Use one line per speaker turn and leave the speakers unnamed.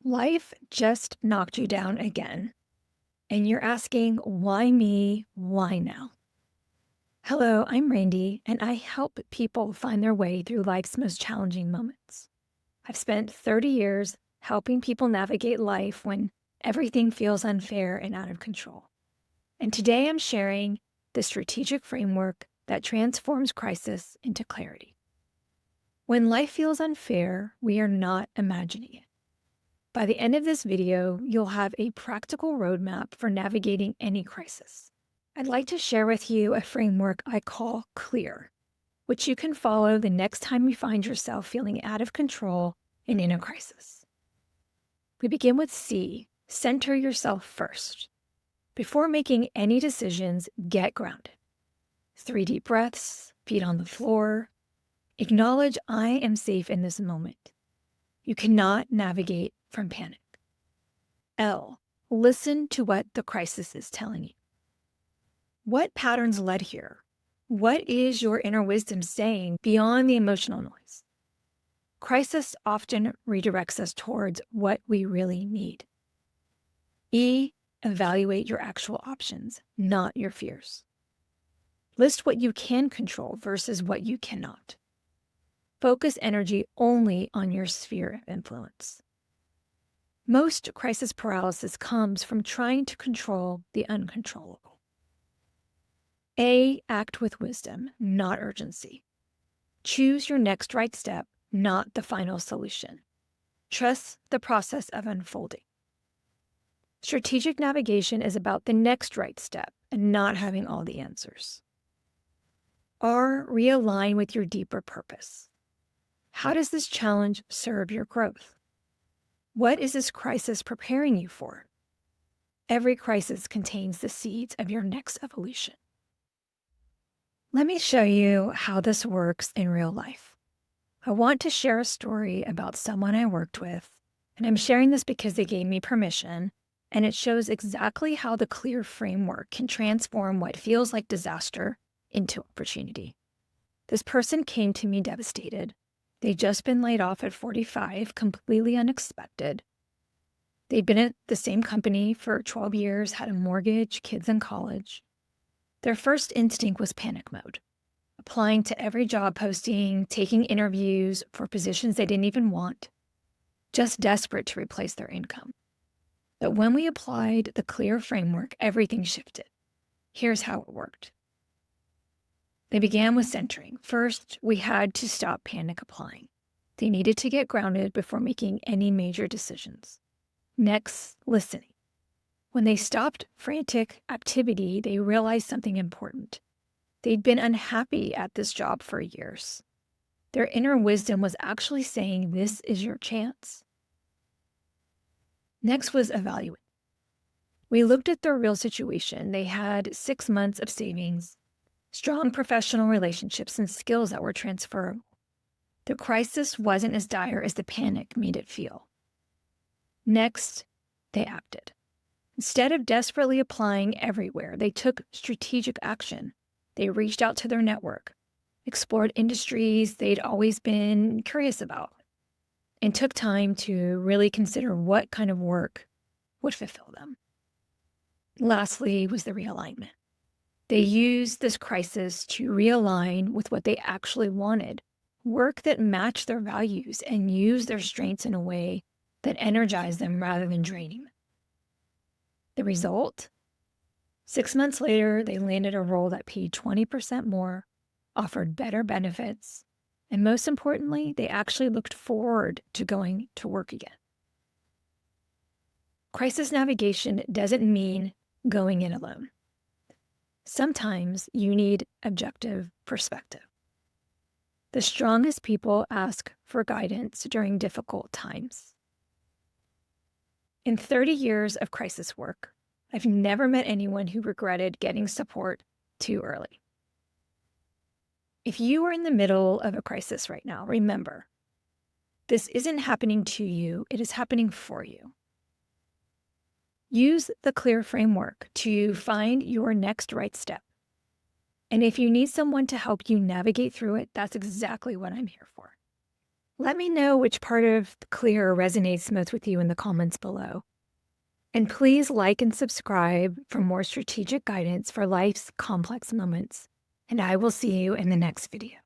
Life just knocked you down again, and you're asking, why me? Why now? Hello, I'm Randy, and I help people find their way through life's most challenging moments. I've spent 30 years helping people navigate life when everything feels unfair and out of control. And today I'm sharing the strategic framework that transforms crisis into clarity. When life feels unfair, we are not imagining it. By the end of this video, you'll have a practical roadmap for navigating any crisis. I'd like to share with you a framework I call CLEAR, which you can follow the next time you find yourself feeling out of control and in a crisis. We begin with C, center yourself first. Before making any decisions, get grounded. 3 deep breaths, feet on the floor. Acknowledge I am safe in this moment. You cannot navigate from panic. L, listen to what the crisis is telling you. What patterns led here? What is your inner wisdom saying beyond the emotional noise? Crisis often redirects us towards what we really need. E, evaluate your actual options, not your fears. List what you can control versus what you cannot. Focus energy only on your sphere of influence. Most crisis paralysis comes from trying to control the uncontrollable. A, act with wisdom, not urgency. Choose your next right step, not the final solution. Trust the process of unfolding. Strategic navigation is about the next right step and not having all the answers. R, realign with your deeper purpose. How does this challenge serve your growth? What is this crisis preparing you for? Every crisis contains the seeds of your next evolution. Let me show you how this works in real life. I want to share a story about someone I worked with, and I'm sharing this because they gave me permission, and it shows exactly how the CLEAR framework can transform what feels like disaster into opportunity. This person came to me devastated. They'd just been laid off at 45, completely unexpected. They'd been at the same company for 12 years, had a mortgage, kids in college. Their first instinct was panic mode, applying to every job posting, taking interviews for positions they didn't even want, just desperate to replace their income. But when we applied the CLEAR framework, everything shifted. Here's how it worked. They began with centering. First, we had to stop panic applying. They needed to get grounded before making any major decisions. Next, listening. When they stopped frantic activity, they realized something important. They'd been unhappy at this job for years. Their inner wisdom was actually saying, this is your chance. Next was evaluate. We looked at their real situation. They had 6 months of savings, strong professional relationships, and skills that were transferable. The crisis wasn't as dire as the panic made it feel. Next, they acted. Instead of desperately applying everywhere, they took strategic action. They reached out to their network, explored industries they'd always been curious about, and took time to really consider what kind of work would fulfill them. Lastly was the realignment. They used this crisis to realign with what they actually wanted, work that matched their values and use their strengths in a way that energized them rather than draining them. The result? 6 months later, they landed a role that paid 20% more, offered better benefits, and most importantly, they actually looked forward to going to work again. Crisis navigation doesn't mean going in alone. Sometimes you need objective perspective. The strongest people ask for guidance during difficult times. In 30 years of crisis work, I've never met anyone who regretted getting support too early. If you are in the middle of a crisis right now, remember, this isn't happening to you, it is happening for you. Use the CLEAR framework to find your next right step. And if you need someone to help you navigate through it, that's exactly what I'm here for. Let me know which part of the clear resonates most with you in the comments below. And please like and subscribe for more strategic guidance for life's complex moments. And I will see you in the next video.